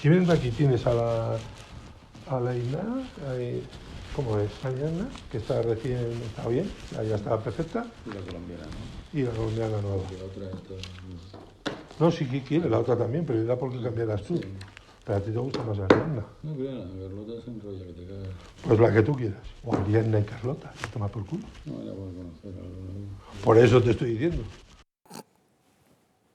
Si vienes aquí tienes a la Inara, ¿cómo es? Mariana, que está bien, ya está perfecta. Y la colombiana, ¿no? Y la colombiana nueva. Porque la otra es No, sí que quiere, la otra también, pero da por qué cambiarlas tú. Sí. Pero a ti te gusta más Ariadna. No, claro, la Carlota se enrolla que te cagas. Pues la que tú quieras. O Ariadna y Carlota, toma por culo. No, la puedo conocer alguna vez. Por eso te estoy diciendo.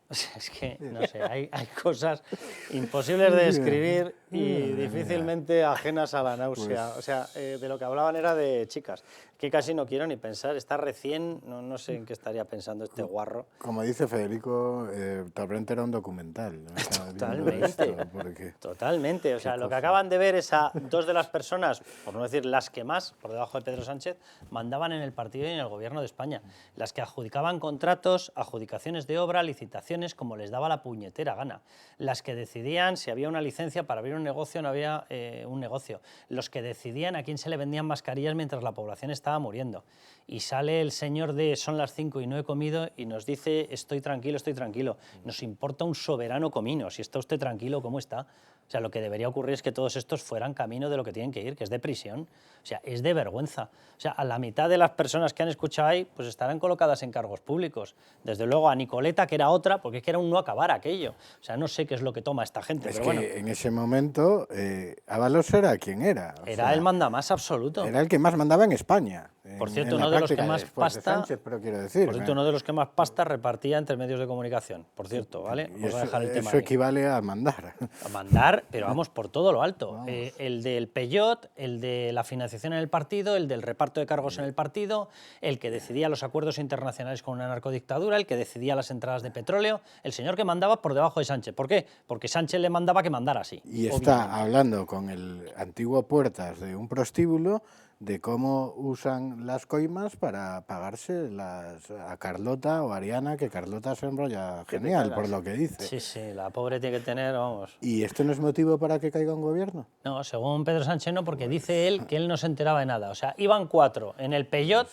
O sea, es que, no sé, hay cosas imposibles de describir y difícilmente ajenas a la náusea. O sea, de lo que hablaban era de chicas, que casi no quiero ni pensar. Está recién, no sé en qué estaría pensando este guarro. Como dice Federico, Torrente era un documental, ¿no? Totalmente, totalmente. O sea, lo que acaban de ver es a dos de las personas, por no decir las que más, por debajo de Pedro Sánchez, mandaban en el partido y en el gobierno de España. Las que adjudicaban contratos, adjudicaciones de obra, licitaciones, como les daba la puñetera gana. Las que decidían si había una licencia para abrir un negocio o no había un negocio. Los que decidían a quién se le vendían mascarillas mientras la población estaba muriendo. Y sale el señor de son las 5 y no he comido y nos dice estoy tranquilo, estoy tranquilo. Nos importa un soberano comino. Si está usted tranquilo, ¿cómo está? O sea, lo que debería ocurrir es que todos estos fueran camino de lo que tienen que ir, que es de prisión. O sea, es de vergüenza. O sea, a la mitad de las personas que han escuchado ahí, pues estarán colocadas en cargos públicos. Desde luego a Nicoleta, que era otra, porque es que era un no acabar aquello. O sea, no sé qué es lo que toma esta gente, Es pero que bueno. en ese momento Ábalos era quien era. Era el mandamás absoluto. Era el que más mandaba en España. Por cierto, uno de los que más pasta, Sánchez, pero quiero decir, por cierto, uno de los que más pasta repartía entre medios de comunicación. Por cierto, ¿vale? Y Os voy a dejar el tema eso ahí. equivale a mandar. A mandar, pero vamos, por todo lo alto. El del Peyot, el de la financiación en el partido, el del reparto de cargos en el partido, el que decidía los acuerdos internacionales con una narcodictadura, el que decidía las entradas de petróleo, el señor que mandaba por debajo de Sánchez. ¿Por qué? Porque Sánchez le mandaba que mandara así. Y está hablando con el antiguo Puertas de un prostíbulo de cómo usan las coimas para pagarse a Carlota o a Ariana, que Carlota se enrolla genial, por lo que dice. Sí, sí, la pobre tiene que tener, vamos... ¿Y esto no es motivo para que caiga un gobierno? No, según Pedro Sánchez no, porque dice él que él no se enteraba de nada. O sea, iban 4 en el Peyot,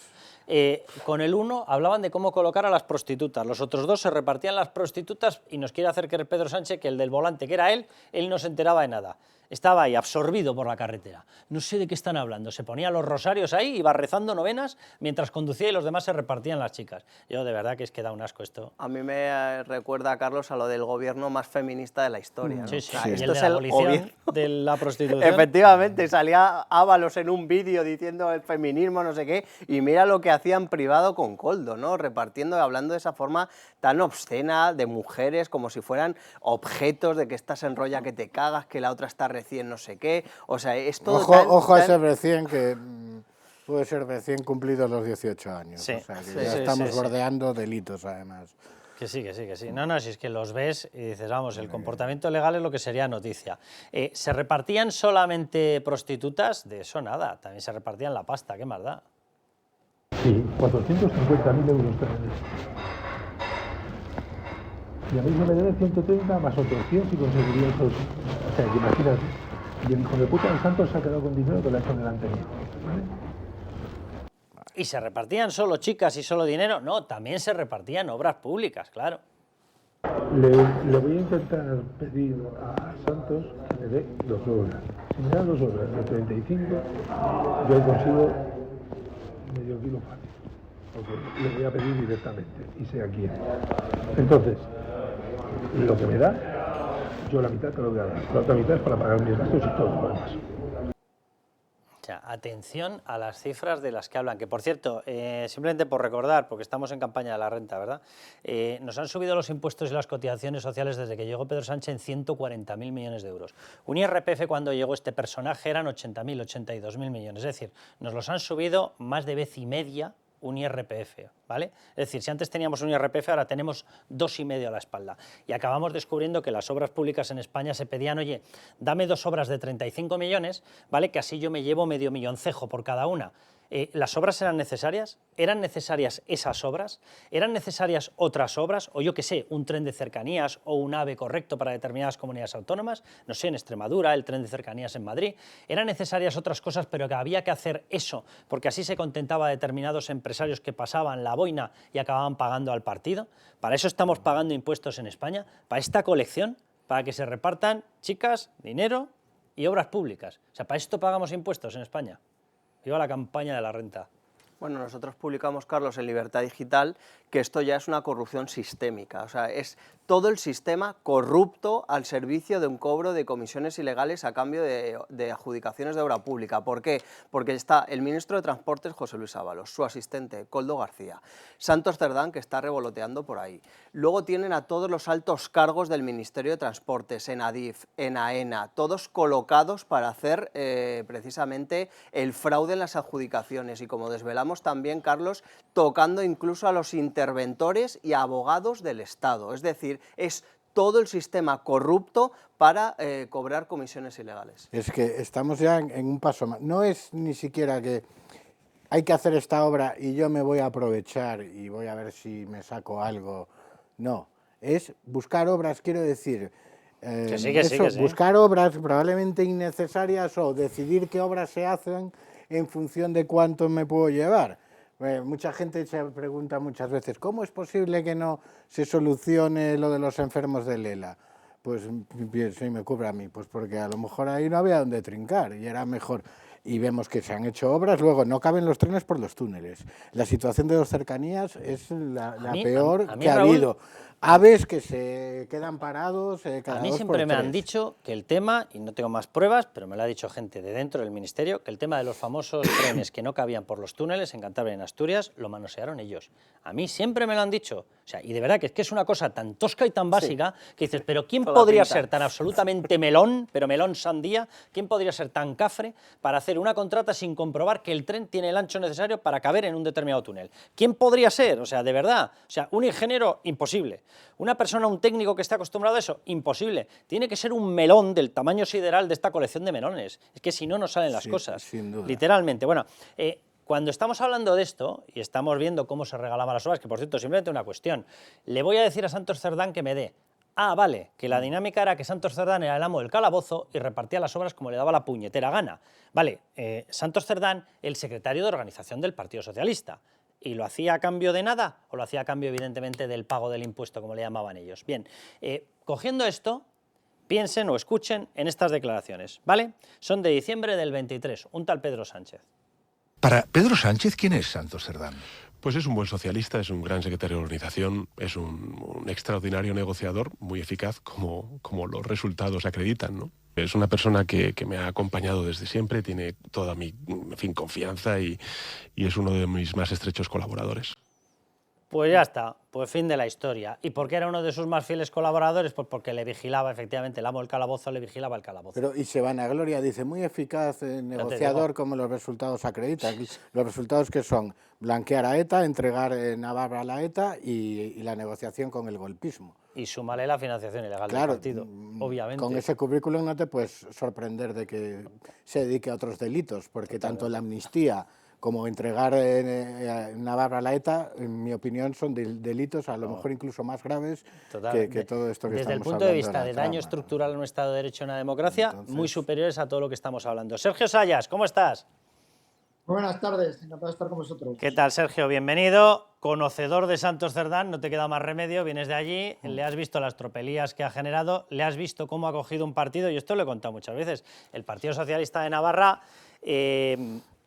con el 1 hablaban de cómo colocar a las prostitutas, los otros 2 se repartían las prostitutas y nos quiere hacer creer Pedro Sánchez que el del volante, que era él no se enteraba de nada. Estaba ahí, absorbido por la carretera. No sé de qué están hablando. Se ponía los rosarios ahí, iba rezando novenas mientras conducía y los demás se repartían las chicas. Yo, de verdad, que es que da un asco esto. A mí me recuerda, Carlos, a lo del gobierno más feminista de la historia, ¿no? Sí, sí. O sea, Y esto el de es la el abolición gobierno. de la prostitución. Efectivamente, salía Ábalos en un vídeo diciendo el feminismo, no sé qué, y mira lo que hacía en privado con Koldo, ¿no? Repartiendo y hablando de esa forma tan obscena de mujeres, como si fueran objetos, de que esta se enrolla que te cagas, que la otra está recién no sé qué. O sea, es todo Ojo a ese recién que puede ser recién cumplidos los 18 años. Sí. O sea, que Sí, ya sí, estamos sí, bordeando delitos, además. Que sí, que sí, que sí. No, no, si es que los ves y dices, vamos, el comportamiento legal es lo que sería noticia. ¿Se repartían solamente prostitutas? De eso nada, también se repartían la pasta, ¿qué más da? Sí, 450.000 euros tenés. Y a mí se me debe 130 más otros 100 si conseguiría esos. O sea, que imagínate. Y el hijo de puta del Santos se ha quedado con dinero que lo ha hecho delante mío. ¿Vale? ¿Y se repartían solo chicas y solo dinero? No, también se repartían obras públicas, claro. Le voy a intentar pedir a Santos que me dé 2 obras. Si me dan 2 obras de 35, yo consigo medio kilo fácil. Porque le voy a pedir directamente y sé a quién. Entonces, lo que me da, yo la mitad te lo voy a dar. La otra mitad es para pagar mis gastos y todo lo demás. O sea, atención a las cifras de las que hablan, que por cierto, simplemente por recordar, porque estamos en campaña de la renta, ¿verdad? Nos han subido los impuestos y las cotizaciones sociales desde que llegó Pedro Sánchez en 140.000 millones de euros. Un IRPF cuando llegó este personaje eran 80.000, 82.000 millones, es decir, nos los han subido más de vez y media un IRPF, ¿vale? Es decir, si antes teníamos un IRPF, ahora tenemos 2,5 a la espalda. Y acabamos descubriendo que las obras públicas en España se pedían, oye, dame 2 obras de 35 millones, ¿vale? Que así yo me llevo medio milloncejo por cada una. ¿Las obras eran necesarias? ¿Eran necesarias esas obras? ¿Eran necesarias otras obras? O yo qué sé, un tren de cercanías o un AVE correcto para determinadas comunidades autónomas, no sé, en Extremadura, el tren de cercanías en Madrid. ¿Eran necesarias otras cosas, pero que había que hacer eso, porque así se contentaba a determinados empresarios que pasaban la boina y acababan pagando al partido? ¿Para eso estamos pagando impuestos en España? ¿Para esta colección? para que se repartan chicas, dinero y obras públicas. O sea, para esto pagamos impuestos en España. Viva la campaña de la renta. Bueno, nosotros publicamos, Carlos, en Libertad Digital, que esto ya es una corrupción sistémica, o sea, es todo el sistema corrupto al servicio de un cobro de comisiones ilegales a cambio de adjudicaciones de obra pública. ¿Por qué? Porque está el ministro de Transportes, José Luis Ábalos, su asistente, Koldo García, Santos Cerdán, que está revoloteando por ahí. Luego tienen a todos los altos cargos del Ministerio de Transportes, en Adif, en AENA, todos colocados para hacer precisamente el fraude en las adjudicaciones y, como desvelamos también, Carlos, tocando incluso a los interventores y abogados del Estado. Es decir, es todo el sistema corrupto para cobrar comisiones ilegales. Es que estamos ya en un paso más. No es ni siquiera que hay que hacer esta obra y yo me voy a aprovechar y voy a ver si me saco algo. No, es buscar obras, quiero decir, buscar obras probablemente innecesarias o decidir qué obras se hacen en función de cuánto me puedo llevar. Mucha gente se pregunta muchas veces, ¿cómo es posible que no se solucione lo de los enfermos del ELA? Pues si me cubre a mí, pues porque a lo mejor ahí no había donde trincar y era mejor. Y vemos que se han hecho obras, luego no caben los trenes por los túneles. La situación de los cercanías es la peor que ha habido. Aves que se quedan parados cada A mí 2 siempre por me 3. han dicho que el tema, y no tengo más pruebas, pero me lo ha dicho gente de dentro del ministerio, que el tema de los famosos trenes que no cabían por los túneles en Cantabria y en Asturias lo manosearon ellos. A mí siempre me lo han dicho. O sea, y de verdad que es una cosa tan tosca y tan básica que dices, pero ¿quién podría ser tan absolutamente melón, pero melón sandía? ¿Quién podría ser tan cafre para hacer una contrata sin comprobar que el tren tiene el ancho necesario para caber en un determinado túnel? ¿Quién podría ser? O sea, de verdad. O sea, un ingeniero, imposible. Una persona, un técnico que esté acostumbrado a eso, imposible. Tiene que ser un melón del tamaño sideral de esta colección de melones. Es que si no, no salen las cosas. Sin duda. Literalmente. Bueno, cuando estamos hablando de esto y estamos viendo cómo se regalaban las obras, que por cierto, simplemente una cuestión, le voy a decir a Santos Cerdán que me dé. Ah, vale, que la dinámica era que Santos Cerdán era el amo del calabozo y repartía las obras como le daba la puñetera gana. Vale, Santos Cerdán, el secretario de organización del Partido Socialista. ¿Y lo hacía a cambio de nada? ¿O lo hacía a cambio, evidentemente, del pago del impuesto, como le llamaban ellos? Bien, cogiendo esto, piensen o escuchen en estas declaraciones, ¿vale? Son de diciembre del 23, un tal Pedro Sánchez. Para Pedro Sánchez, ¿quién es Santos Cerdán? Pues es un buen socialista, es un gran secretario de organización, es un extraordinario negociador, muy eficaz, como los resultados acreditan, ¿no? Es una persona que me ha acompañado desde siempre, tiene toda mi confianza y es uno de mis más estrechos colaboradores. Pues ya está, pues fin de la historia. ¿Y por qué era uno de sus más fieles colaboradores? Pues porque le vigilaba, efectivamente, el amo del calabozo le vigilaba el calabozo. Pero, y se van a gloria, dice, muy eficaz negociador, como los resultados acreditan. Los resultados que son blanquear a ETA, entregar Navarra a la ETA y la negociación con el golpismo. Y súmale la financiación ilegal del partido, obviamente. Con ese currículum no te puedes sorprender de que se dedique a otros delitos, porque tanto la amnistía como entregar Navarra a la ETA, en mi opinión, son delitos a lo mejor incluso más graves que todo esto que estamos hablando. Desde el punto de vista de daño estructural en un Estado de Derecho y una democracia, entonces, muy superiores a todo lo que estamos hablando. Sergio Sayas, ¿cómo estás? Buenas tardes, encantado de estar con vosotros. ¿Qué tal, Sergio? Bienvenido. Conocedor de Santos Cerdán, no te queda más remedio, vienes de allí, le has visto las tropelías que ha generado, le has visto cómo ha cogido un partido, y esto lo he contado muchas veces, el Partido Socialista de Navarra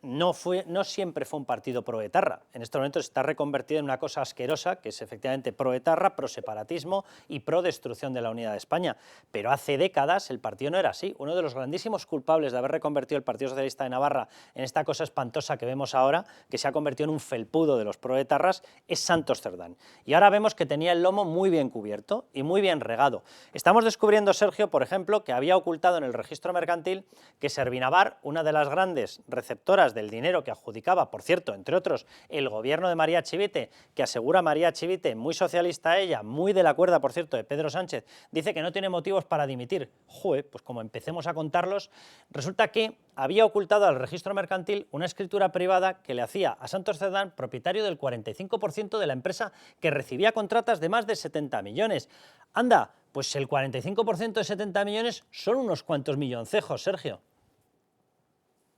no siempre fue un partido proetarra. En estos momentos está reconvertido en una cosa asquerosa, que es efectivamente proetarra, proseparatismo y pro-destrucción de la unidad de España. Pero hace décadas el partido no era así. Uno de los grandísimos culpables de haber reconvertido el Partido Socialista de Navarra en esta cosa espantosa que vemos ahora, que se ha convertido en un felpudo de los proetarras, es Santos Cerdán. Y ahora vemos que tenía el lomo muy bien cubierto y muy bien regado. Estamos descubriendo, Sergio, por ejemplo, que había ocultado en el registro mercantil que Servinavar, una de las grandes receptoras del dinero que adjudicaba, por cierto, entre otros, el gobierno de María Chivite, que asegura María Chivite, muy socialista ella, muy de la cuerda, por cierto, de Pedro Sánchez, dice que no tiene motivos para dimitir. Joder, pues como empecemos a contarlos, resulta que había ocultado al registro mercantil una escritura privada que le hacía a Santos Cerdán propietario del 45% de la empresa que recibía contratas de más de 70 millones. Anda, pues el 45% de 70 millones son unos cuantos milloncejos, Sergio.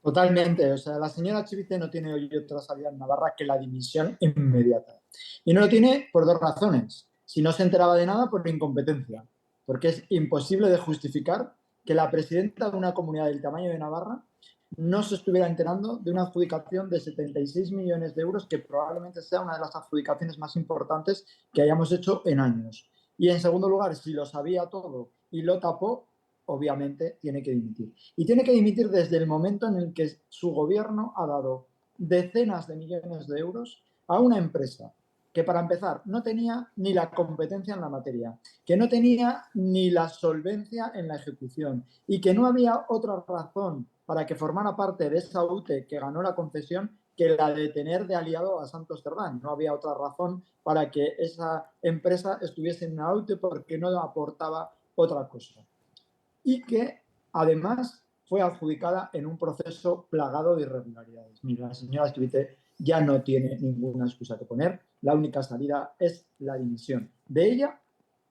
Totalmente, o sea, la señora Chivite no tiene hoy otra salida en Navarra que la dimisión inmediata. Y no lo tiene por dos razones. Si no se enteraba de nada, por incompetencia. porque es imposible de justificar que la presidenta de una comunidad del tamaño de Navarra no se estuviera enterando de una adjudicación de 76 millones de euros, que probablemente sea una de las adjudicaciones más importantes que hayamos hecho en años. Y en segundo lugar, si lo sabía todo y lo tapó, obviamente tiene que dimitir. Y tiene que dimitir desde el momento en el que su gobierno ha dado decenas de millones de euros a una empresa que, para empezar, no tenía ni la competencia en la materia, que no tenía ni la solvencia en la ejecución y que no había otra razón para que formara parte de esa UTE que ganó la concesión que la de tener de aliado a Santos Cerdán. No había otra razón para que esa empresa estuviese en una UTE, porque no aportaba otra cosa. Y que, además, fue adjudicada en un proceso plagado de irregularidades. Mira, la señora Chivite ya no tiene ninguna excusa que poner. La única salida es la dimisión de ella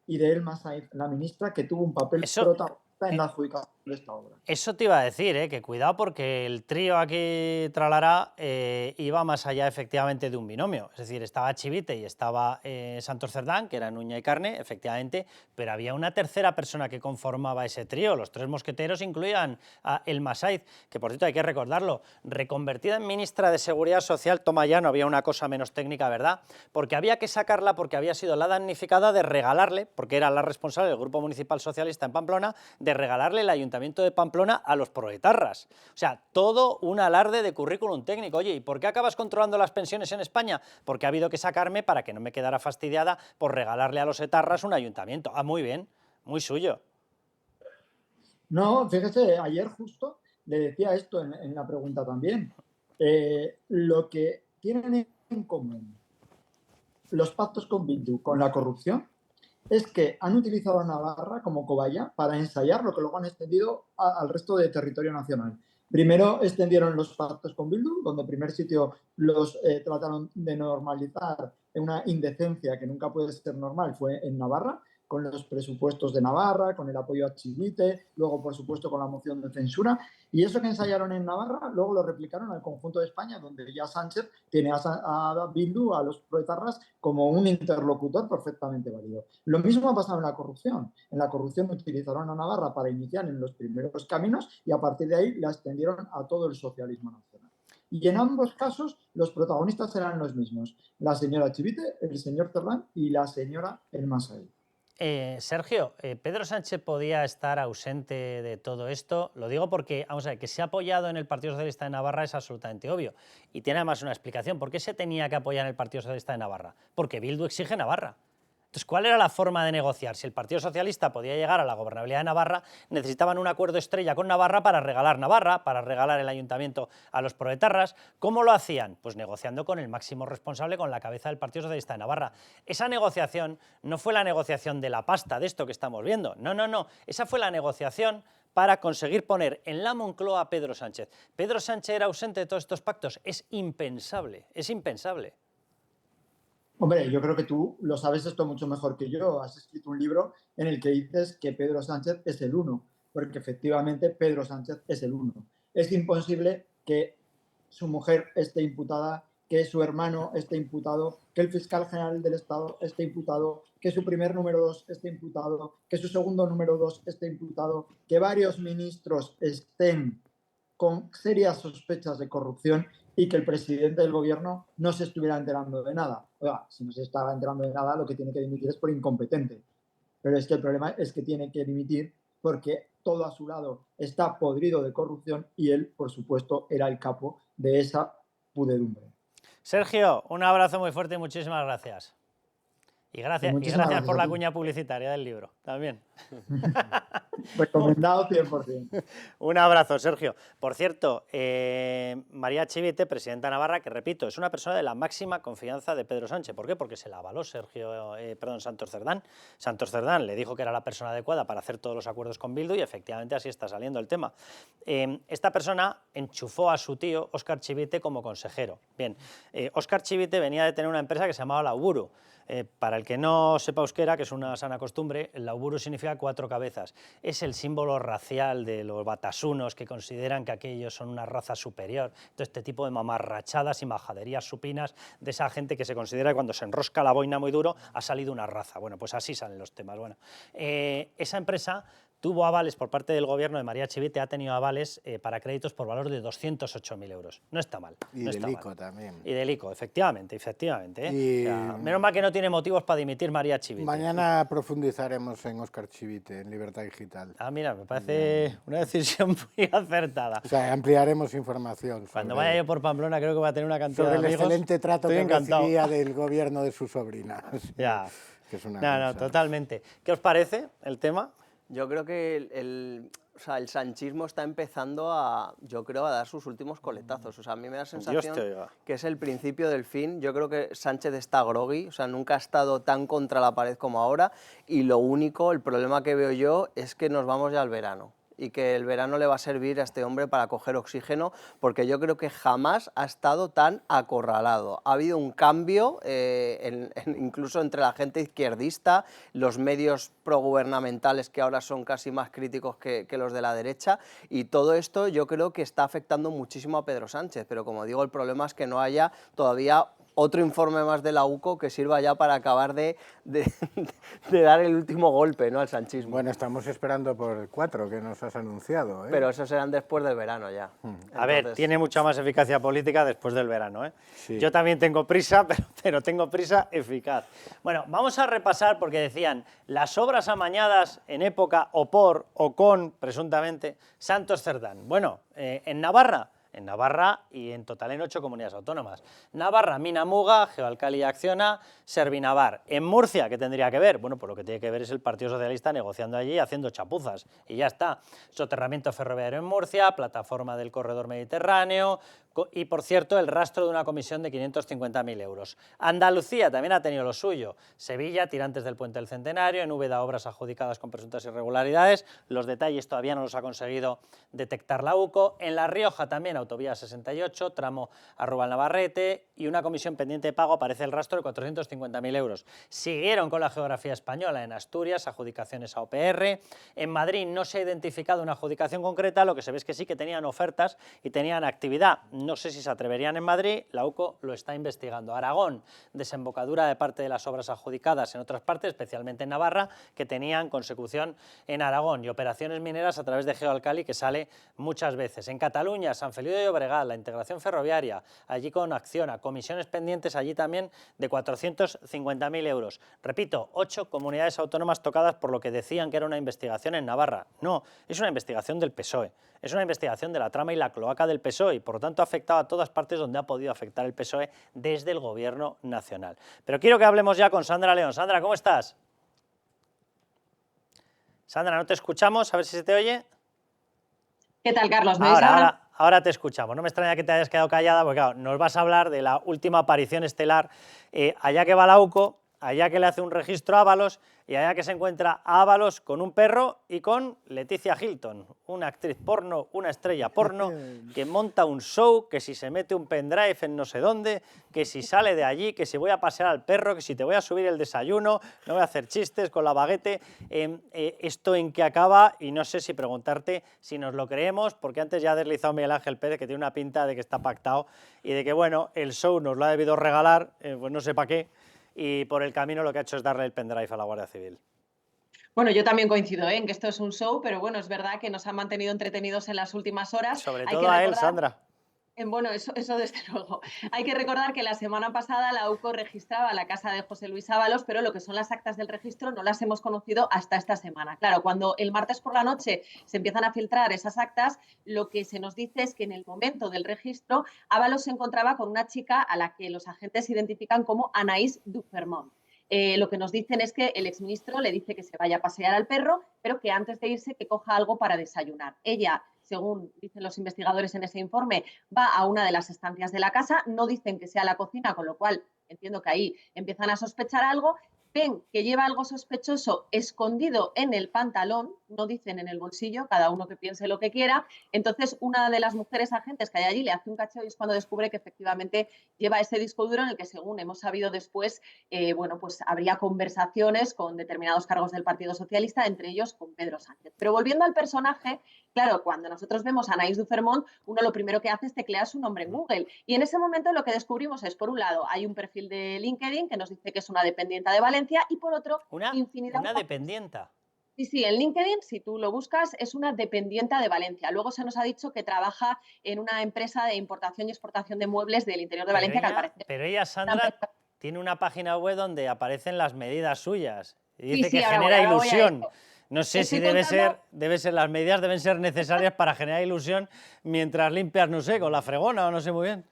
y de Elma Sainz, la ministra, que tuvo un papel protagonista en la adjudicación de esta obra. Eso te iba a decir, que cuidado, porque el trío aquí tralará iba más allá efectivamente de un binomio. Es decir, estaba Chivite y estaba Santos Cerdán, que eran uña y carne, efectivamente, pero había una tercera persona que conformaba ese trío. Los tres mosqueteros incluían a Elma Sainz, que por cierto hay que recordarlo, reconvertida en ministra de Seguridad Social. Toma ya, no había una cosa menos técnica, ¿verdad? Porque había que sacarla, porque había sido la damnificada de regalarle, porque era la responsable del Grupo Municipal Socialista en Pamplona, de regalarle el Ayuntamiento de Pamplona a los proetarras. O sea, todo un alarde de currículum técnico. Oye, ¿y por qué acabas controlando las pensiones en España? Porque ha habido que sacarme para que no me quedara fastidiada por regalarle a los etarras un ayuntamiento. Ah, muy bien, muy suyo. No, fíjese, ayer justo le decía esto en la pregunta también. Lo que tienen en común los pactos con Bildu con la corrupción es que han utilizado a Navarra como cobaya para ensayar lo que luego han extendido al resto de territorio nacional. Primero extendieron los pactos con Bildu, donde en primer sitio los trataron de normalizar una indecencia que nunca puede ser normal, fue en Navarra, con los presupuestos de Navarra, con el apoyo a Chivite, luego, por supuesto, con la moción de censura. Y eso que ensayaron en Navarra, luego lo replicaron al conjunto de España, donde ya Sánchez tiene a Bildu, a los proetarras, como un interlocutor perfectamente válido. Lo mismo ha pasado en la corrupción. En la corrupción utilizaron a Navarra para iniciar en los primeros caminos y a partir de ahí la extendieron a todo el socialismo nacional. Y en ambos casos los protagonistas eran los mismos: la señora Chivite, el señor Cerdán y la señora Elma Sainz. Sergio, ¿Pedro Sánchez podía estar ausente de todo esto? Lo digo porque, vamos a ver, que se ha apoyado en el Partido Socialista de Navarra es absolutamente obvio. Y tiene además una explicación. ¿Por qué se tenía que apoyar en el Partido Socialista de Navarra? Porque Bildu exige Navarra. Entonces, ¿cuál era la forma de negociar? Si el Partido Socialista podía llegar a la gobernabilidad de Navarra, necesitaban un acuerdo estrella con Navarra, para regalar el ayuntamiento a los proetarras. ¿Cómo lo hacían? Pues negociando con el máximo responsable, con la cabeza del Partido Socialista de Navarra. Esa negociación no fue la negociación de la pasta, de esto que estamos viendo. No. Esa fue la negociación para conseguir poner en la Moncloa a Pedro Sánchez. ¿Pedro Sánchez era ausente de todos estos pactos? Es impensable, es impensable. Hombre, yo creo que tú lo sabes esto mucho mejor que yo. Has escrito un libro en el que dices que Pedro Sánchez es el uno, porque efectivamente Pedro Sánchez es el uno. Es imposible que su mujer esté imputada, que su hermano esté imputado, que el fiscal general del Estado esté imputado, que su primer número 2 esté imputado, que su segundo número 2 esté imputado, que varios ministros estén con serias sospechas de corrupción y que el presidente del gobierno no se estuviera enterando de nada. Oiga, si no se estaba enterando de nada, lo que tiene que dimitir es por incompetente. Pero es que el problema es que tiene que dimitir porque todo a su lado está podrido de corrupción y él, por supuesto, era el capo de esa pudedumbre. Sergio, un abrazo muy fuerte y muchísimas gracias. Y gracias por la cuña publicitaria del libro, también. Recomendado 100%. Un abrazo, Sergio. Por cierto, María Chivite, presidenta de Navarra, que repito, es una persona de la máxima confianza de Pedro Sánchez. ¿Por qué? Porque se la avaló Santos Cerdán. Santos Cerdán le dijo que era la persona adecuada para hacer todos los acuerdos con Bildu y efectivamente así está saliendo el tema. Esta persona enchufó a su tío, Óscar Chivite, como consejero. Bien, Óscar Chivite venía de tener una empresa que se llamaba La Uburu. Para el que no sepa euskera, que es una sana costumbre, el Lauburu significa 4 cabezas. Es el símbolo racial de los batasunos que consideran que aquellos son una raza superior. Entonces, este tipo de mamarrachadas y majaderías supinas de esa gente que se considera que cuando se enrosca la boina muy duro ha salido una raza. Bueno, pues así salen los temas. Bueno, esa empresa tuvo avales por parte del gobierno de María Chivite, ha tenido avales para créditos por valor de 208.000 euros. No está mal. Y no del ICO también. Y del ICO, efectivamente. Y O sea, menos mal que no tiene motivos para dimitir María Chivite. mañana profundizaremos en Óscar Chivite, en Libertad Digital. Ah, mira, me parece una decisión muy acertada. O sea, ampliaremos información. Cuando sobre- vaya yo por Pamplona creo que voy a tener una cantidad sobre de el amigos. excelente trato Estoy que encantado. recibía del gobierno de su sobrina. Ya. Que es una No, cosa. totalmente. ¿Qué os parece el tema? Yo creo que o sea, el sanchismo está empezando a dar sus últimos coletazos. O sea, a mí me da la sensación te oiga. que es el principio del fin. Yo creo que Sánchez está groggy, o sea, nunca ha estado tan contra la pared como ahora, y el problema que veo yo es que nos vamos ya al verano. Y que el verano le va a servir a este hombre para coger oxígeno, porque yo creo que jamás ha estado tan acorralado. Ha habido un cambio, incluso entre la gente izquierdista, los medios progubernamentales que ahora son casi más críticos que los de la derecha, y todo esto yo creo que está afectando muchísimo a Pedro Sánchez, pero como digo, el problema es que no haya todavía otro informe más de la UCO que sirva ya para acabar de dar el último golpe, ¿no?, al sanchismo. Bueno, estamos esperando por el 4 que nos has anunciado, ¿eh? Pero esos serán después del verano ya. A ver, Entonces, tiene mucha más eficacia política después del verano, ¿eh? Sí. Yo también tengo prisa, pero tengo prisa eficaz. Bueno, vamos a repasar, porque decían, las obras amañadas en época o por o con, presuntamente, Santos Cerdán. Bueno, en Navarra y en total en 8 comunidades autónomas. Navarra, Minamuga, Geoalcali Acciona, Servinavar. En Murcia, ¿qué tendría que ver? Bueno, pues lo que tiene que ver es el Partido Socialista negociando allí y haciendo chapuzas. Y ya está. Soterramiento ferroviario en Murcia, plataforma del corredor mediterráneo y, por cierto, el rastro de una comisión de 550.000 euros. Andalucía también ha tenido lo suyo. Sevilla, tirantes del Puente del Centenario, en Úbeda, obras adjudicadas con presuntas irregularidades. Los detalles todavía no los ha conseguido detectar la UCO. En La Rioja también autovía 68, tramo Arrubal-Navarrete, y una comisión pendiente de pago, aparece el rastro de 450.000 euros. Siguieron con la geografía española en Asturias, adjudicaciones a OPR. En Madrid no se ha identificado una adjudicación concreta, lo que se ve es que sí que tenían ofertas y tenían actividad. No sé si se atreverían en Madrid, la UCO lo está investigando. Aragón, desembocadura de parte de las obras adjudicadas en otras partes, especialmente en Navarra, que tenían consecución en Aragón, y operaciones mineras a través de Geoalcali, que sale muchas veces. En Cataluña, San Feliu de Llobregat, la integración ferroviaria, allí con Acciona, comisiones pendientes allí también de 450.000 euros. Repito, 8 comunidades autónomas tocadas por lo que decían que era una investigación en Navarra. No, es una investigación del PSOE, es una investigación de la trama y la cloaca del PSOE, y por lo tanto ha afectado a todas partes donde ha podido afectar el PSOE desde el Gobierno nacional. Pero quiero que hablemos ya con Sandra León. Sandra, ¿cómo estás? Sandra, no te escuchamos, a ver si se te oye. ¿Qué tal, Carlos? ¿Me oís Ahora te escuchamos. No me extraña que te hayas quedado callada, porque claro, nos vas a hablar de la última aparición estelar, allá que va la UCO, allá que le hace un registro a Ábalos, y allá que se encuentra a Ábalos con un perro y con Leticia Hilton, una actriz porno, una estrella porno, que monta un show, que si se mete un pendrive en no sé dónde, que si sale de allí, que si voy a pasear al perro, que si te voy a subir el desayuno, no voy a hacer chistes con la baguette. Esto en qué acaba, y no sé si preguntarte si nos lo creemos, porque antes ya ha deslizado Miguel Ángel Pérez, que tiene una pinta de que está pactado y de que, bueno, el show nos lo ha debido regalar, pues no sé para qué, y por el camino lo que ha hecho es darle el pendrive a la Guardia Civil. Bueno, yo también coincido en que esto es un show, pero bueno, es verdad que nos han mantenido entretenidos en las últimas horas. Sobre todo a él, Sandra. Bueno, eso desde luego. Hay que recordar que la semana pasada la UCO registraba la casa de José Luis Ábalos, pero lo que son las actas del registro no las hemos conocido hasta esta semana. Claro, cuando el martes por la noche se empiezan a filtrar esas actas, lo que se nos dice es que en el momento del registro Ábalos se encontraba con una chica a la que los agentes identifican como Anaïs Dufermont. Lo que nos dicen es que el exministro le dice que se vaya a pasear al perro, pero que antes de irse que coja algo para desayunar. Ella, según dicen los investigadores en ese informe, va a una de las estancias de la casa, no dicen que sea la cocina, con lo cual entiendo que ahí empiezan a sospechar algo, ven que lleva algo sospechoso escondido en el pantalón, no dicen en el bolsillo, cada uno que piense lo que quiera. Entonces, una de las mujeres agentes que hay allí le hace un cacheo y es cuando descubre que efectivamente lleva ese disco duro en el que, según hemos sabido después, bueno, pues habría conversaciones con determinados cargos del Partido Socialista, entre ellos con Pedro Sánchez. Pero volviendo al personaje, claro, cuando nosotros vemos a Anaïs Dufermont, uno lo primero que hace es teclear su nombre en Google. Y en ese momento lo que descubrimos es, por un lado, hay un perfil de LinkedIn que nos dice que es una dependienta de Valencia y, por otro, infinidad una dependienta. Sí, sí, en LinkedIn, si tú lo buscas, es una dependienta de Valencia. Luego se nos ha dicho que trabaja en una empresa de importación y exportación de muebles del interior de Valencia, que al parecer... Pero ella, Sandra, tiene una página web donde aparecen las medidas suyas. Y dice que ahora genera ilusión. esto. No sé si debe ser, las medidas deben ser necesarias para generar ilusión mientras limpias, no sé, con la fregona o no sé muy bien.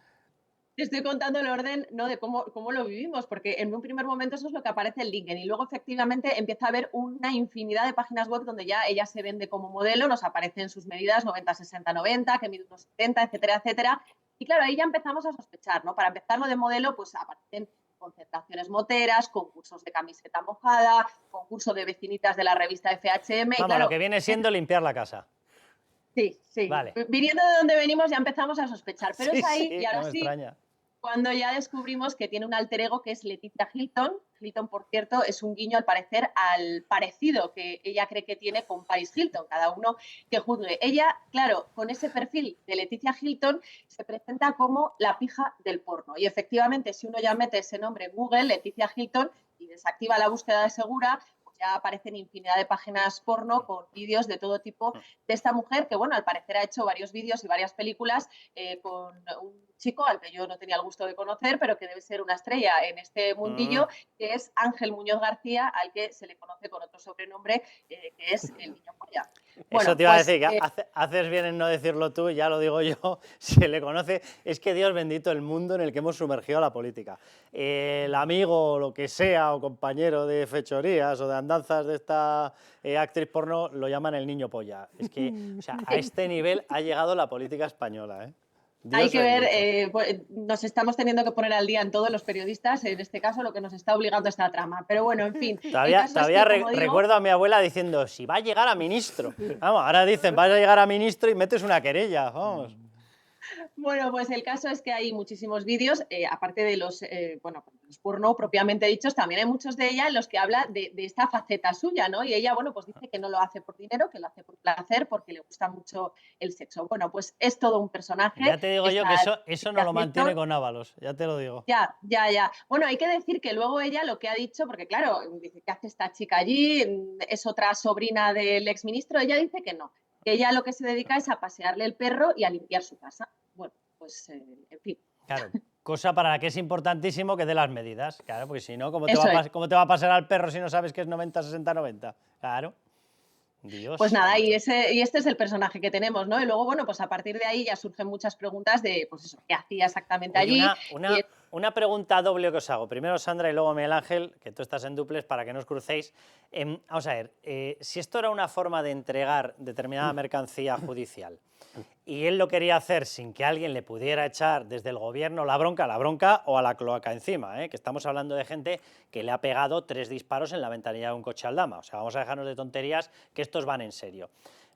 Te estoy contando el orden, ¿no?, de cómo lo vivimos, porque en un primer momento eso es lo que aparece en LinkedIn y luego efectivamente empieza a haber una infinidad de páginas web donde ya ella se vende como modelo, nos aparecen sus medidas 90, 60, 90, que mide unos 70, etcétera, etcétera. Y claro, ahí ya empezamos a sospechar, ¿no? Para empezar, lo de modelo, pues aparecen concentraciones moteras, concursos de camiseta mojada, concurso de vecinitas de la revista FHM. Vamos, y claro, lo que viene siendo limpiar la casa. Sí, sí. Vale. Viniendo de donde venimos ya empezamos a sospechar, pero Sí, es ahí, sí, y ahora no me sí, extraña. cuando ya descubrimos que tiene un alter ego que es Leticia Hilton. Hilton, por cierto, es un guiño al parecer al parecido que ella cree que tiene con Paris Hilton, cada uno que juzgue. Ella, claro, con ese perfil de Leticia Hilton se presenta como la pija del porno y efectivamente si uno ya mete ese nombre en Google, Leticia Hilton, y desactiva la búsqueda de segura, pues ya aparecen infinidad de páginas porno con vídeos de todo tipo de esta mujer que, bueno, al parecer ha hecho varios vídeos y varias películas con un chico al que yo no tenía el gusto de conocer, pero que debe ser una estrella en este mundillo, que es Ángel Muñoz García, al que se le conoce con otro sobrenombre, que es el niño polla. Bueno, eso te iba pues, a decir, que haces bien en no decirlo tú, ya lo digo yo, se le conoce, es que Dios bendito el mundo en el que hemos sumergido a la política. El amigo o lo que sea, o compañero de fechorías o de andanzas de esta actriz porno, lo llaman el niño polla. Es que, o sea, a este nivel ha llegado la política española, ¿eh? Dios hay que bendito. ver, nos estamos teniendo que poner al día en todos los periodistas, en este caso, lo que nos está obligando esta trama. Pero bueno, en fin. Todavía recuerdo a mi abuela diciendo, si va a llegar a ministro. Vamos, ahora dicen, vas a llegar a ministro y metes una querella, vamos. Bueno, pues el caso es que hay muchísimos vídeos, aparte de los, los porno propiamente dichos, también hay muchos de ella en los que habla de esta faceta suya, ¿no? Y ella, bueno, pues dice que no lo hace por dinero, que lo hace por placer, porque le gusta mucho el sexo. Bueno, pues es todo un personaje. Ya te digo yo que eso no lo mantiene con Ábalos, ya te lo digo. Ya. Bueno, hay que decir que luego ella lo que ha dicho, porque claro, dice, ¿qué hace esta chica allí? Es otra sobrina del exministro. Ella dice que no, que ella lo que se dedica es a pasearle el perro y a limpiar su casa. Bueno, pues en fin. Claro, cosa para la que es importantísimo que dé las medidas, claro, porque si no, ¿cómo te va a pasar al perro si no sabes que es 90, 60, 90? Claro. Dios. Pues nada, y este es el personaje que tenemos, ¿no? Y luego, bueno, pues a partir de ahí ya surgen muchas preguntas de, pues eso, ¿qué hacía exactamente allí? Una pregunta doble que os hago. Primero Sandra y luego Miguel Ángel, que tú estás en duples para que no os crucéis. Vamos a ver, si esto era una forma de entregar determinada mercancía judicial y él lo quería hacer sin que alguien le pudiera echar desde el gobierno la bronca o a la cloaca encima, que estamos hablando de gente que le ha pegado 3 disparos en la ventanilla de un coche Aldama. O sea, vamos a dejarnos de tonterías, que estos van en serio.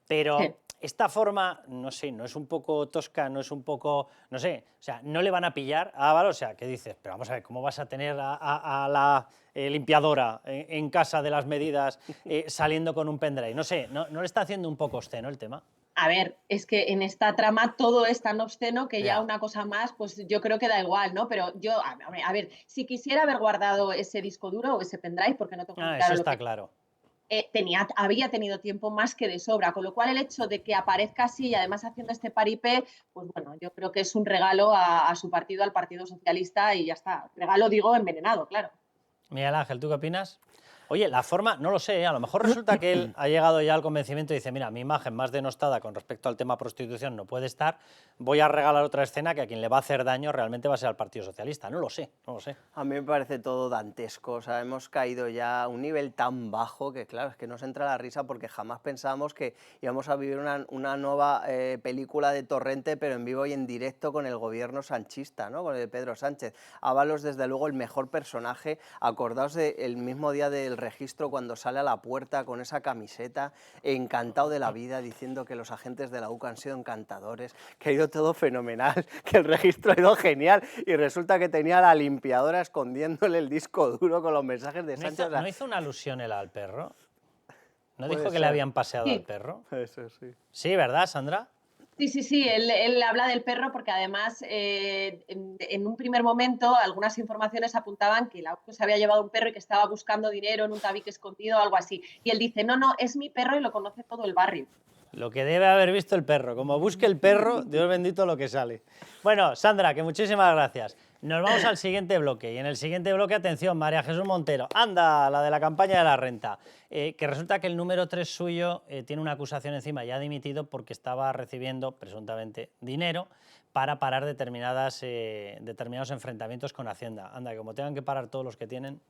Pero esta forma, no sé, no es un poco tosca, no es un poco, no sé, o sea, no le van a pillar a Ábalos, o sea, ¿qué dices? Pero vamos a ver, ¿cómo vas a tener a la limpiadora en casa de las medidas saliendo con un pendrive? No sé, ¿no le está haciendo un poco obsceno el tema? A ver, es que en esta trama todo es tan obsceno que ya una cosa más, pues yo creo que da igual, ¿no? Pero yo, a ver, si quisiera haber guardado ese disco duro o ese pendrive, porque no tengo claro eso está claro. Había tenido tiempo más que de sobra, con lo cual el hecho de que aparezca así y además haciendo este paripé, pues bueno, yo creo que es un regalo a su partido, al Partido Socialista, y ya está. Regalo, digo, envenenado, claro. Miguel Ángel, ¿tú qué opinas? Oye, la forma, no lo sé, a lo mejor resulta que él ha llegado ya al convencimiento y dice, mira, mi imagen más denostada con respecto al tema prostitución no puede estar, voy a regalar otra escena que a quien le va a hacer daño realmente va a ser al Partido Socialista. No lo sé, no lo sé. A mí me parece todo dantesco, o sea, hemos caído ya a un nivel tan bajo que, claro, es que nos entra la risa porque jamás pensábamos que íbamos a vivir una nueva película de Torrente, pero en vivo y en directo con el gobierno sanchista, ¿no? Con el de Pedro Sánchez. Ábalos, desde luego, el mejor personaje. Acordaos del mismo día del registro cuando sale a la puerta con esa camiseta, encantado de la vida, diciendo que los agentes de la UCA han sido encantadores, que ha ido todo fenomenal, que el registro ha ido genial, y resulta que tenía la limpiadora escondiéndole el disco duro con los mensajes de Sánchez. ¿No hizo una alusión él al perro? ¿No Puede dijo que ser. le habían paseado Sí. al perro? Eso sí. Sí, ¿verdad, Sandra? Sí, él habla del perro porque además en un primer momento algunas informaciones apuntaban que la UCO se había llevado un perro y que estaba buscando dinero en un tabique escondido o algo así. Y él dice, no, es mi perro y lo conoce todo el barrio. Lo que debe haber visto el perro. Como busque el perro, Dios bendito lo que sale. Bueno, Sandra, que muchísimas gracias. Nos vamos al siguiente bloque. Y en el siguiente bloque, atención, María Jesús Montero. Anda, la de la campaña de la renta. Que resulta que el número 3 suyo tiene una acusación encima, ya ha dimitido porque estaba recibiendo, presuntamente, dinero para parar determinados enfrentamientos con Hacienda. Anda, que como tengan que parar todos los que tienen...